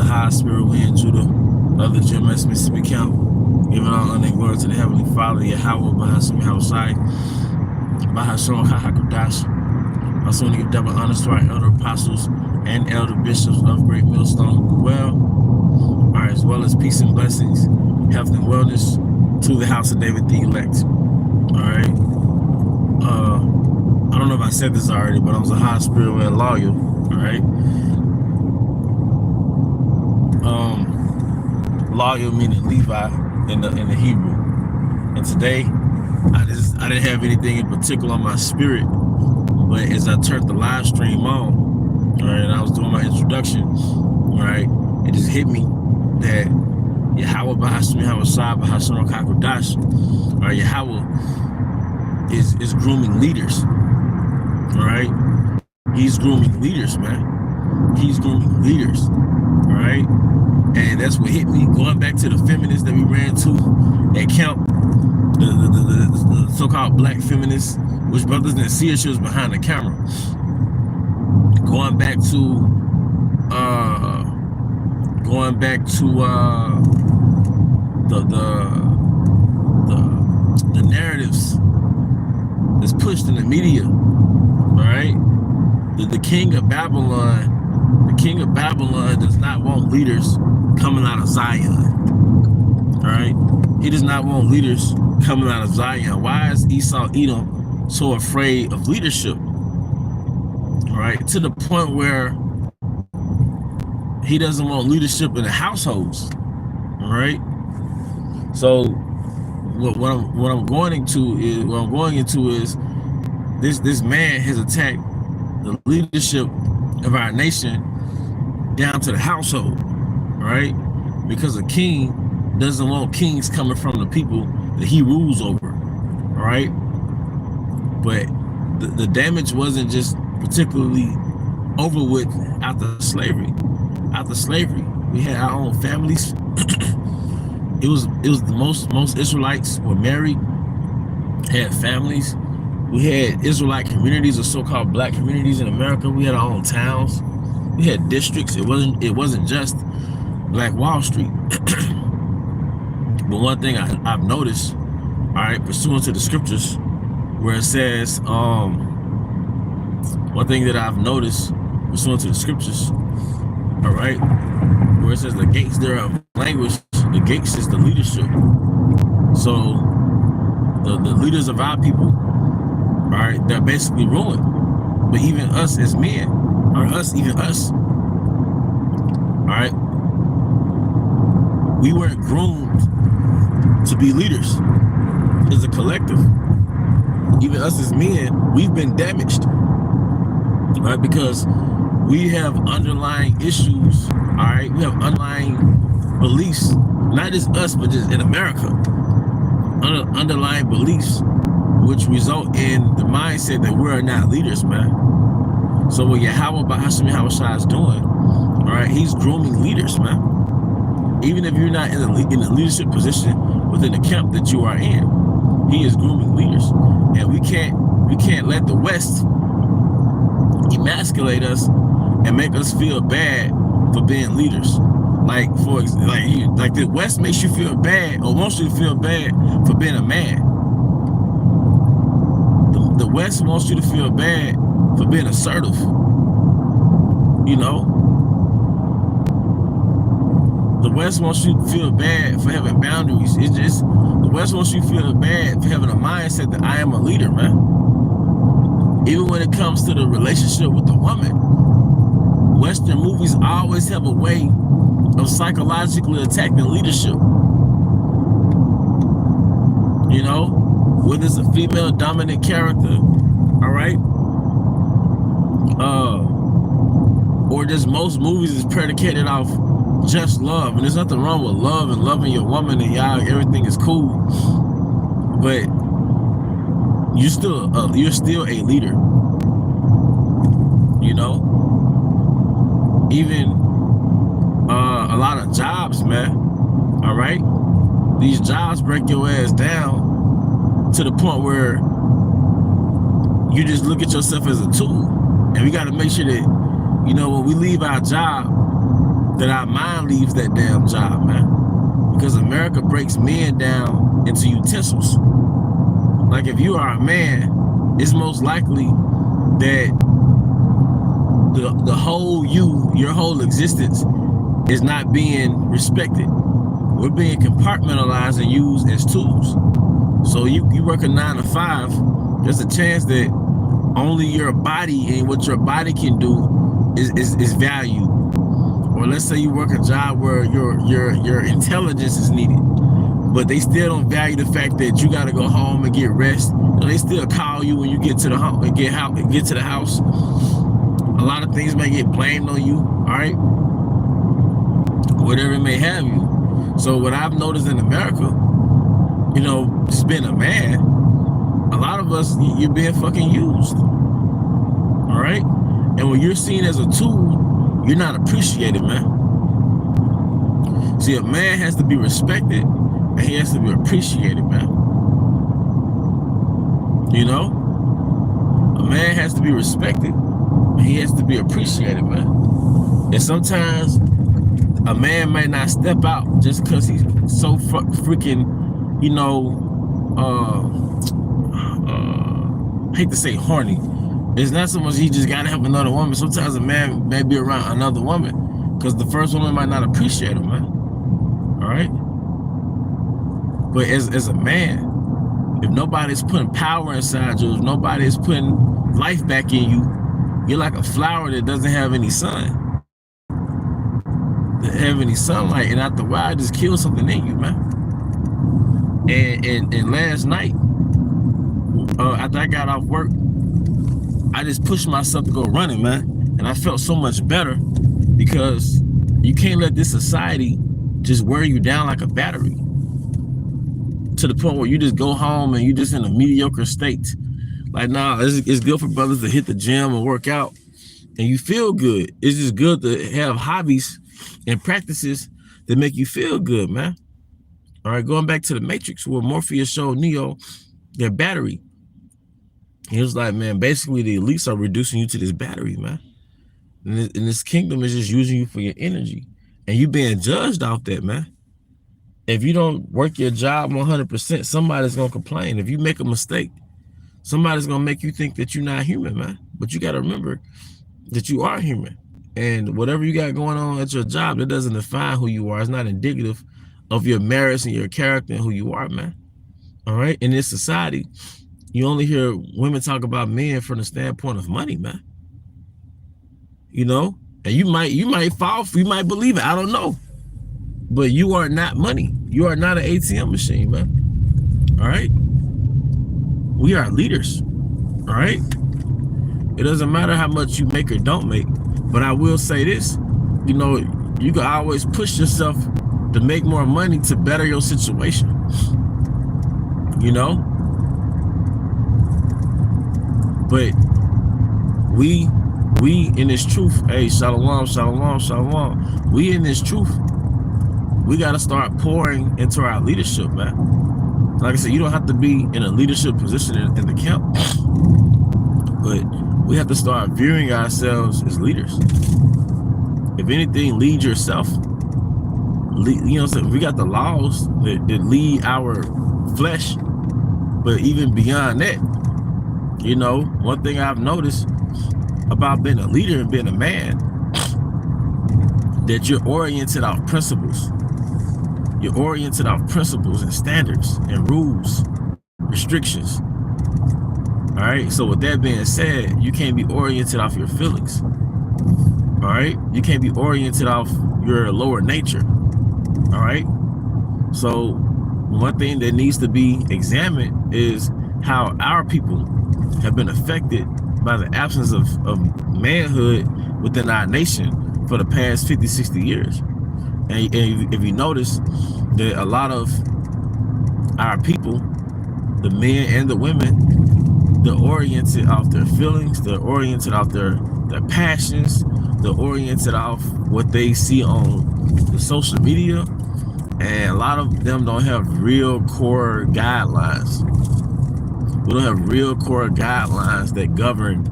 high spirit wind Judah of the GMS Mississippi camp, giving all honor and glory to the Heavenly Father, Yahweh, Bahashem Yahushai, Bahashem HaKadosh. I also want to give double honors to our elder apostles and elder bishops of Great Millstone, as well as peace and blessings, health and wellness to the house of David the elect. All right. I don't know if I said this already, but I was a high spirit wind lawyer. All right. Lawyer meaning Levi in the Hebrew. And today, I didn't have anything in particular on my spirit, but as I turned the live stream on, all right, and I was doing my introduction, all right, it just hit me that Yahweh Bahashem Yahushai Bahashem HaKadosh, or Yahweh is grooming leaders. All right, he's grooming leaders, man. He's grooming leaders. All right, and that's what hit me. Going back to the feminists that we ran to at camp, the so-called black feminists, which brothers didn't see us, she was behind the camera. Going back to the narratives that's pushed in the media. All right, the king of Babylon does not want leaders coming out of Zion. All right, he does not want leaders coming out of Zion. Why is Esau Edom so afraid of leadership? All right, to the point where he doesn't want leadership in the households. All right, so what I'm going into is this man has attacked the leadership of our nation down to the household. All right, because a king doesn't want kings coming from the people that he rules over. All right, but the damage wasn't just particularly over with after slavery. After slavery, we had our own families. it was the most Israelites were married, had families. We had Israelite communities or so-called black communities in America. We had our own towns. We had districts. It wasn't just Black Wall Street. But one thing I've noticed, all right, pursuant to the scriptures, where it says, one thing that I've noticed pursuant to the scriptures, all right, where it says the gates thereof language, the gates is the leadership. So the leaders of our people, all right, they're basically ruined. But even us as men, or even us, all right, we weren't groomed to be leaders as a collective. Even us as men, we've been damaged, right? Because we have underlying issues, all right? We have underlying beliefs, not just us, but just in America, underlying beliefs, which result in the mindset that we're not leaders, man. So what Yahweh Bahashem Yahushai is doing, all right, he's grooming leaders, man. Even if you're not in a leadership position within the camp that you are in, he is grooming leaders. And we can't let the West emasculate us and make us feel bad for being leaders. Like the West makes you feel bad or wants you to feel bad for being a man. The West wants you to feel bad for being assertive. You know? The West wants you to feel bad for having boundaries. It's just, the West wants you to feel bad for having a mindset that I am a leader, man. Even when it comes to the relationship with the woman, Western movies always have a way of psychologically attacking leadership. You know, whether it's a female dominant character, all right? Or just most movies is predicated off just love. And there's nothing wrong with love and loving your woman and y'all, everything is cool. But you're still a leader. You know? Even a lot of jobs, man. All right? These jobs break your ass down to the point where you just look at yourself as a tool. And we got to make sure that, you know, when we leave our job, that our mind leaves that damn job, man. Because America breaks men down into utensils. Like if you are a man, it's most likely that the whole your whole existence is not being respected. We're being compartmentalized and used as tools. So you work a 9 to 5, there's a chance that only your body and what your body can do is valued. Or let's say you work a job where your intelligence is needed, but they still don't value the fact that you got to go home and get rest. You know, they still call you when you get to the home and get to the house. A lot of things may get blamed on you, all right? Whatever it may have you. So what I've noticed in America, you know, just being a man, a lot of us, you're being fucking used, all right? And when you're seen as a tool, you're not appreciated, man. See, a man has to be respected and he has to be appreciated, man. You know? A man has to be respected and he has to be appreciated, man. And sometimes a man might not step out just because he's so freaking, you know, hate to say horny. It's not so much he just gotta have another woman. Sometimes a man may be around another woman because the first woman might not appreciate him, man. All right? But as a man, if nobody's putting power inside you, if nobody's putting life back in you, you're like a flower that doesn't have any sun. Doesn't have any sunlight, and after a while, it just kills something in you, man. And last night, after I got off work, I just pushed myself to go running, man. And I felt so much better because you can't let this society just wear you down like a battery to the point where you just go home and you just in a mediocre state. Like, nah, it's good for brothers to hit the gym and work out and you feel good. It's just good to have hobbies and practices that make you feel good, man. All right, going back to the Matrix where Morpheus showed Neo their battery. He was like, man, basically the elites are reducing you to this battery, man. And this kingdom is just using you for your energy. And you being judged off that, man. If you don't work your job 100%, somebody's going to complain. If you make a mistake, somebody's going to make you think that you're not human, man. But you got to remember that you are human. And whatever you got going on at your job, that doesn't define who you are. It's not indicative of your merits and your character and who you are, man. All right? In this society, you only hear women talk about men from the standpoint of money, man. You know? And you might fall for, you might believe it. I don't know. But you are not money. You are not an ATM machine, man. All right? We are leaders. All right? It doesn't matter how much you make or don't make. But I will say this. You know, you can always push yourself to make more money to better your situation. You know? But we in this truth, hey, shalom, shalom, shalom. We in this truth, we got to start pouring into our leadership, man. Like I said, you don't have to be in a leadership position in the camp, but we have to start viewing ourselves as leaders. If anything, lead yourself. You know, so we got the laws that lead our flesh, but even beyond that, you know, one thing I've noticed about being a leader and being a man, that you're oriented off principles. You're oriented off principles and standards and rules, restrictions. All right. So with that being said, you can't be oriented off your feelings. All right. You can't be oriented off your lower nature. All right. So one thing that needs to be examined is how our people have been affected by the absence of manhood within our nation for the past 50, 60 years. And if you notice that a lot of our people, the men and the women, they're oriented off their feelings, they're oriented off their passions, they're oriented off what they see on the social media, and a lot of them don't have real core guidelines. We don't have real core guidelines that govern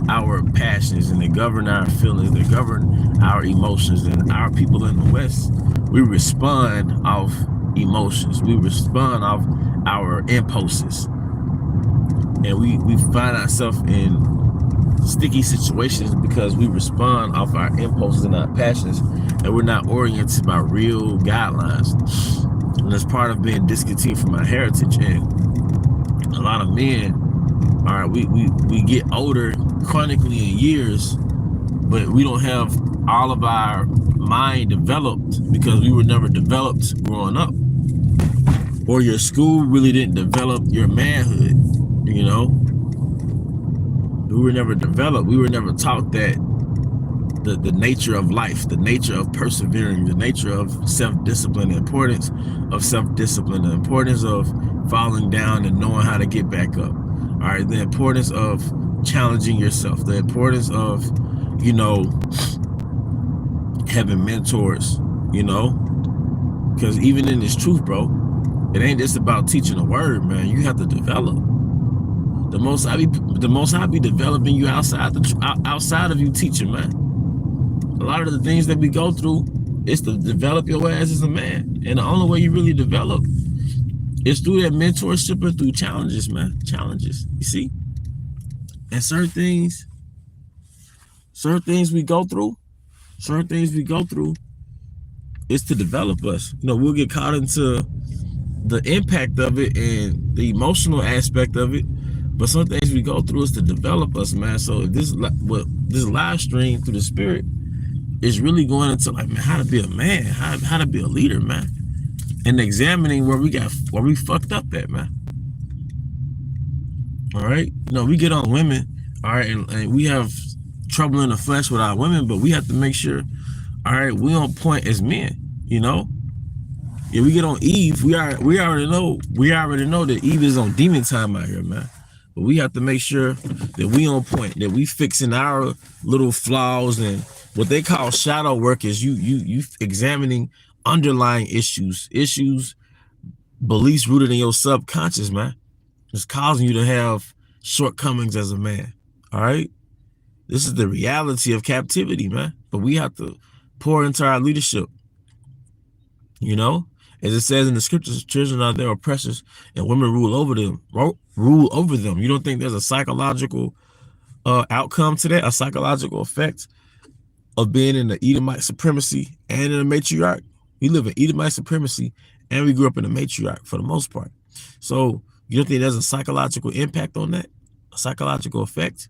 our passions, and they govern our feelings, they govern our emotions. And our people in the West, we respond off emotions, we respond off our impulses, and we find ourselves in sticky situations because we respond off our impulses and our passions, and we're not oriented by real guidelines. And that's part of being discontinued from our heritage. And a lot of men, all right, we get older chronically in years, but we don't have all of our mind developed because we were never developed growing up, or your school really didn't develop your manhood. You know, we were never developed. We were never taught that the nature of life, the nature of persevering, the nature of self-discipline, the importance of self-discipline, the importance of falling down and knowing how to get back up. All right, the importance of challenging yourself, the importance of, you know, having mentors, you know, because even in this truth, bro, it ain't just about teaching a word, man. You have to develop. The most I be developing you outside of you teaching, man. A lot of the things that we go through is to develop your ass as a man, and the only way you really develop is through that mentorship and through challenges, man. Challenges, you see. And certain things we go through, is to develop us. You know, we'll get caught into the impact of it and the emotional aspect of it, but some things we go through is to develop us, man. So if this live stream through the spirit is really going into, like, man, how to be a man, how to be a leader, man, and examining where we fucked up at, man. All right, you know, we get on women, all right, and we have trouble in the flesh with our women, but we have to make sure, all right, we on point as men, you know. If we get on Eve, we already know that Eve is on demon time out here, man. But we have to make sure that we on point, that we fixing our little flaws, and what they call shadow work is you examining underlying issues, beliefs rooted in your subconscious, man. It's causing you to have shortcomings as a man. All right, this is the reality of captivity, man. But we have to pour into our leadership, you know. As it says in the scriptures, children are their oppressors, and women rule over them. You don't think there's a psychological outcome to that, a psychological effect of being in the Edomite supremacy and in a matriarch? We live in Edomite supremacy, and we grew up in a matriarch for the most part. So you don't think there's a psychological impact on that, a psychological effect?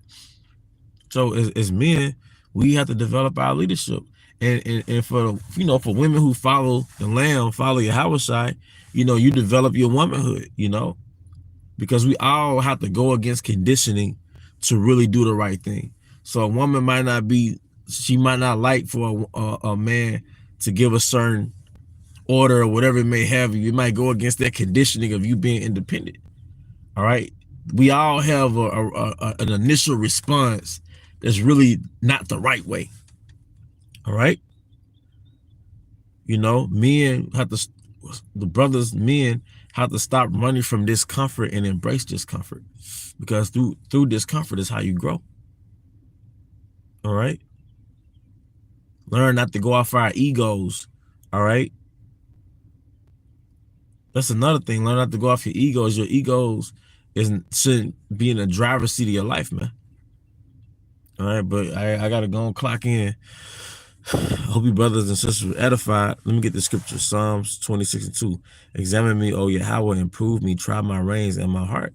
So as men, we have to develop our leadership. And for, you know, for women who follow the Lamb, follow Yahushai, you know, you develop your womanhood, you know, because we all have to go against conditioning to really do the right thing. So a woman might not like for a man to give a certain order or whatever it may have. You might go against that conditioning of you being independent. All right. We all have an initial response that's really not the right way. All right. You know, men have to stop running from discomfort and embrace discomfort, because through discomfort is how you grow. All right. Learn not to go off our egos. All right. That's another thing. Learn not to go off your egos. Your egos shouldn't be in the driver's seat of your life, man. All right. But I got to go and clock in. I hope you brothers and sisters were edified. Let me get the scripture. Psalms 26:2. Examine me, O Yahweh, and prove me. Try my reins and my heart.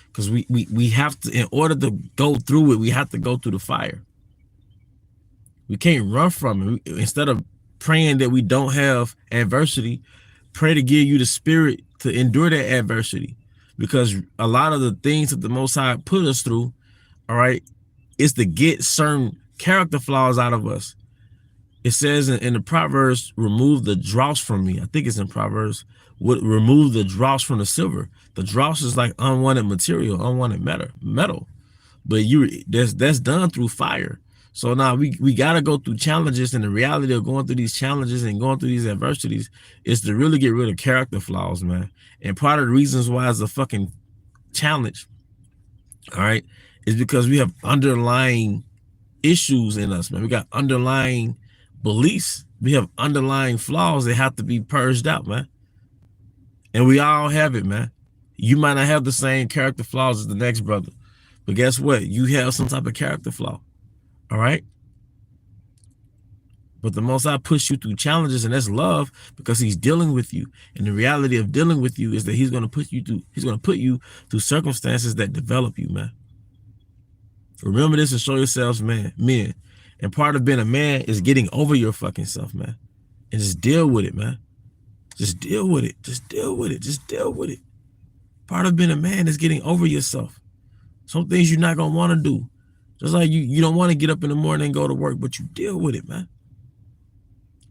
Because we have to, in order to go through it, we have to go through the fire. We can't run from it. Instead of praying that we don't have adversity, pray to give you the spirit to endure that adversity. Because a lot of the things that the Most High put us through, all right, is to get certain character flaws out of us. It says in the Proverbs, remove the dross from me. I think it's in Proverbs. Remove the dross from the silver. The dross is like unwanted material, unwanted metal. But that's done through fire. So now we got to go through challenges, and the reality of going through these challenges and going through these adversities is to really get rid of character flaws, man. And part of the reasons why it's a fucking challenge, all right, It's because we have underlying issues in us, man. We got underlying beliefs. We have underlying flaws that have to be purged out, man. And we all have it, man. You might not have the same character flaws as the next brother, but guess what? You have some type of character flaw. All right. But the Most High push you through challenges, and that's love, because he's dealing with you. And the reality of dealing with you is that he's going to put you through circumstances that develop you, man. Remember this and show yourselves, men. And part of being a man is getting over your fucking self, man. And just deal with it, man. Just deal with it. Just deal with it. Just deal with it. Part of being a man is getting over yourself. Some things you're not going to want to do. Just like you don't want to get up in the morning and go to work, but you deal with it, man.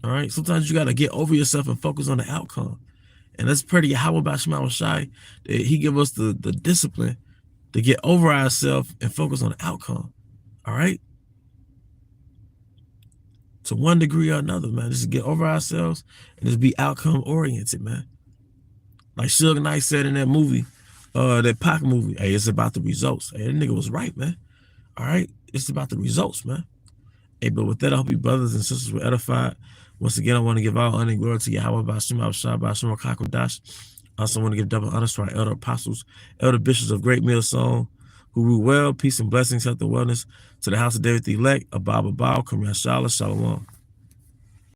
All right? Sometimes you got to get over yourself and focus on the outcome. And let's pray to Yahweh Bashma Shai that he give us the discipline to get over ourselves and focus on the outcome. All right? To one degree or another, man. Just get over ourselves and just be outcome oriented, man. Like Suge Knight said in that movie, that Pac movie, hey, it's about the results. Hey, that nigga was right, man. All right? It's about the results, man. Hey, but with that, I hope you brothers and sisters were edified. Once again, I want to give all honor and glory to Yahweh Bashim Abshah Bashim Kakodash. I also want to give double honors to our elder apostles, elder bishops of Great Mill Song, who rule well, peace and blessings, health and wellness, to the house of David the elect, Abba Baal, Kamya Shalom.